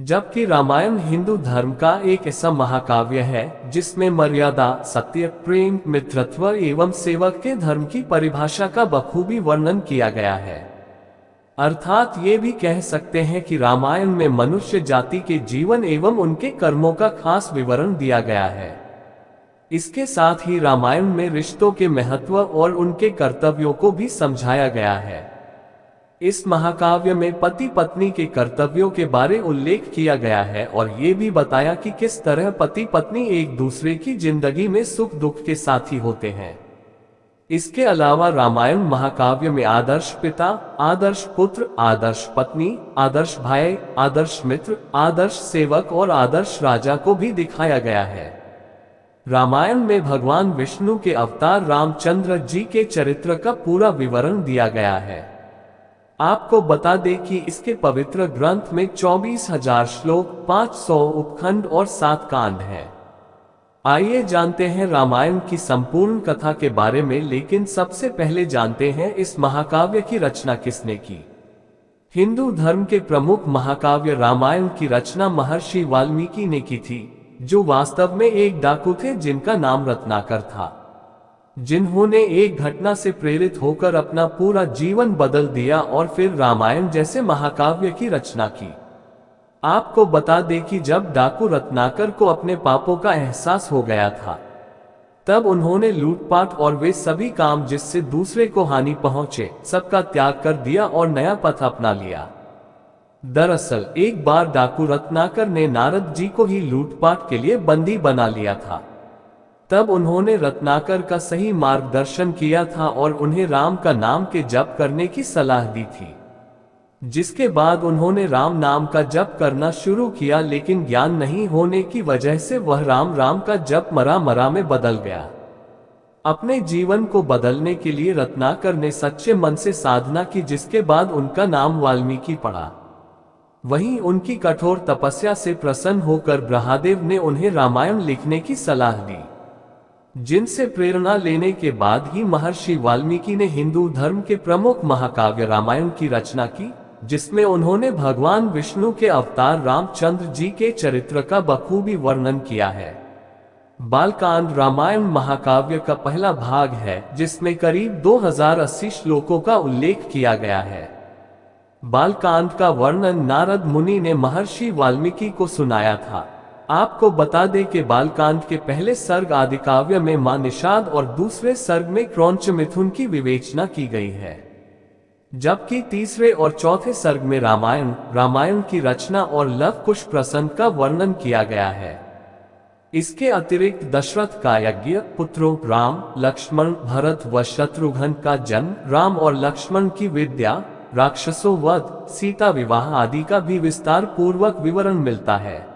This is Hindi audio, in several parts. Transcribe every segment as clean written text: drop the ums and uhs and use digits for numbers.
जबकि रामायण हिंदू धर्म का एक ऐसा महाकाव्य है जिसमें मर्यादा, सत्य, प्रेम, मित्रत्व एवं सेवक के धर्म की परिभाषा का बखूबी वर्णन किया गया है। अर्थात ये भी कह सकते हैं कि रामायण में मनुष्य जाति के जीवन एवं उनके कर्मों का खास विवरण दिया गया है। इसके साथ ही रामायण में रिश्तों के महत्व और उनके कर्तव्यों को भी समझाया गया है। इस महाकाव्य में पति पत्नी के कर्तव्यों के बारे उल्लेख किया गया है और ये भी बताया कि किस तरह पति पत्नी एक दूसरे की जिंदगी में सुख दुख के साथी होते हैं। इसके अलावा रामायण महाकाव्य में आदर्श पिता, आदर्श पुत्र, आदर्श पत्नी, आदर्श भाई, आदर्श मित्र, आदर्श सेवक और आदर्श राजा को भी दिखाया गया है। रामायण में भगवान विष्णु के अवतार रामचंद्र जी के चरित्र का पूरा विवरण दिया गया है। आपको बता दें कि इसके पवित्र ग्रंथ में 24,000 श्लोक, 500 उपखंड और 7 कांड हैं। आइए जानते हैं रामायण की संपूर्ण कथा के बारे में, लेकिन सबसे पहले जानते हैं इस महाकाव्य की रचना किसने की। हिंदू धर्म के प्रमुख महाकाव्य रामायण की रचना महर्षि वाल्मीकि ने की थी, जो वास्तव में एक डाकू थे जिनका नाम रत्नाकर था, जिन्होंने एक घटना से प्रेरित होकर अपना पूरा जीवन बदल दिया और फिर रामायण जैसे महाकाव्य की रचना की। आपको बता दें कि जब डाकू रत्नाकर को अपने पापों का एहसास हो गया था, तब उन्होंने लूटपाट और वे सभी काम जिससे दूसरे को हानि पहुंचे, सबका त्याग कर दिया और नया पथ अपना लिया। दरअसल एक बार डाकू रत्नाकर ने नारद जी को ही लूटपाट के लिए बंदी बना लिया था। तब उन्होंने रत्नाकर का सही मार्गदर्शन किया था और उन्हें राम का नाम के जप करने की सलाह दी थी, जिसके बाद उन्होंने राम नाम का जप करना शुरू किया, लेकिन ज्ञान नहीं होने की वजह से वह राम राम का जप मरा मरा में बदल गया। अपने जीवन को बदलने के लिए रत्नाकर ने सच्चे मन से साधना की, जिसके बाद उनका नाम वाल्मीकि पड़ा। वहीं उनकी कठोर तपस्या से प्रसन्न होकर ब्रह्मदेव ने उन्हें रामायण लिखने की सलाह दी, जिनसे प्रेरणा लेने के बाद ही महर्षि वाल्मीकि ने हिंदू धर्म के प्रमुख महाकाव्य रामायण की रचना की, जिसमें उन्होंने भगवान विष्णु के अवतार रामचंद्र जी के चरित्र का बखूबी वर्णन किया है। बालकांड रामायण महाकाव्य का पहला भाग है, जिसमें करीब 2080 श्लोकों का उल्लेख किया गया है। बालकांड का वर्णन नारद मुनि ने महर्षि वाल्मीकि को सुनाया था। आपको बता दें कि बालकांड के पहले सर्ग आदिकाव्य में मां निषाद और दूसरे सर्ग में क्रौंच मिथुन की विवेचना की गई है, जबकि तीसरे और चौथे सर्ग में रामायण की रचना और लव कुश प्रसंग का वर्णन किया गया है। इसके अतिरिक्त दशरथ का यज्ञ, पुत्रों राम, लक्ष्मण, भरत व शत्रुघ्न का जन्म, राम और लक्ष्मण की विद्या, राक्षसों वध, सीता विवाह आदि का भी विस्तार पूर्वक विवरण मिलता है।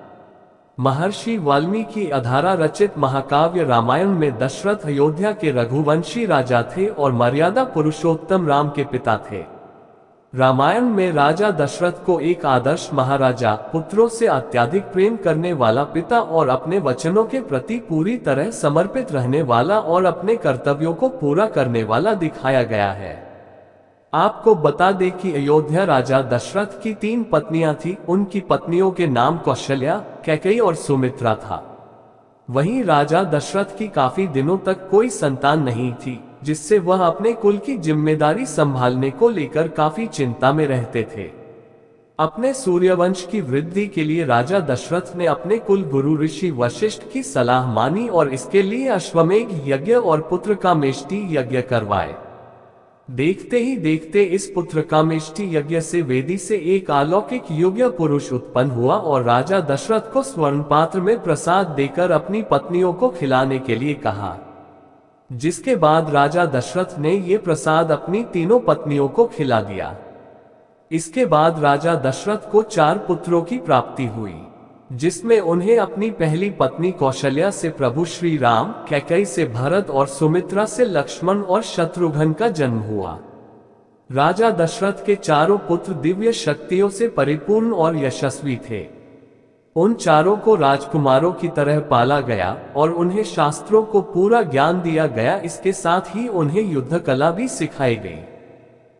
महर्षि वाल्मीकि अधारा रचित महाकाव्य रामायण में दशरथ अयोध्या के रघुवंशी राजा थे और मर्यादा पुरुषोत्तम राम के पिता थे। रामायण में राजा दशरथ को एक आदर्श महाराजा, पुत्रों से अत्यधिक प्रेम करने वाला पिता और अपने वचनों के प्रति पूरी तरह समर्पित रहने वाला और अपने कर्तव्यों को पूरा करने वाला दिखाया गया है। आपको बता दें कि अयोध्या राजा दशरथ की 3 पत्नियां थीं। उनकी पत्नियों के नाम कौशल्या, कैकेयी और सुमित्रा था। वहीं राजा दशरथ की काफी दिनों तक कोई संतान नहीं थी, जिससे वह अपने कुल की जिम्मेदारी संभालने को लेकर काफी चिंता में रहते थे। अपने सूर्यवंश की वृद्धि के लिए राजा दशरथ ने अपने कुल गुरु ऋषि वशिष्ठ की सलाह मानी और इसके लिए अश्वमेघ यज्ञ और पुत्रकामेष्टि यज्ञ करवाए। देखते ही देखते इस पुत्रकामेष्टि यज्ञ से वेदी से एक अलौकिक योग्य पुरुष उत्पन्न हुआ और राजा दशरथ को स्वर्ण पात्र में प्रसाद देकर अपनी पत्नियों को खिलाने के लिए कहा, जिसके बाद राजा दशरथ ने ये प्रसाद अपनी तीनों पत्नियों को खिला दिया। इसके बाद राजा दशरथ को 4 पुत्रों की प्राप्ति हुई, जिसमें उन्हें अपनी पहली पत्नी कौशल्या से प्रभु श्री राम, कैकेयी से भरत और सुमित्रा से लक्ष्मण और शत्रुघ्न का जन्म हुआ। राजा दशरथ के चारों पुत्र दिव्य शक्तियों से परिपूर्ण और यशस्वी थे। उन चारों को राजकुमारों की तरह पाला गया और उन्हें शास्त्रों को पूरा ज्ञान दिया गया। इसके साथ ही उन्हें युद्ध कला भी सिखाई गई।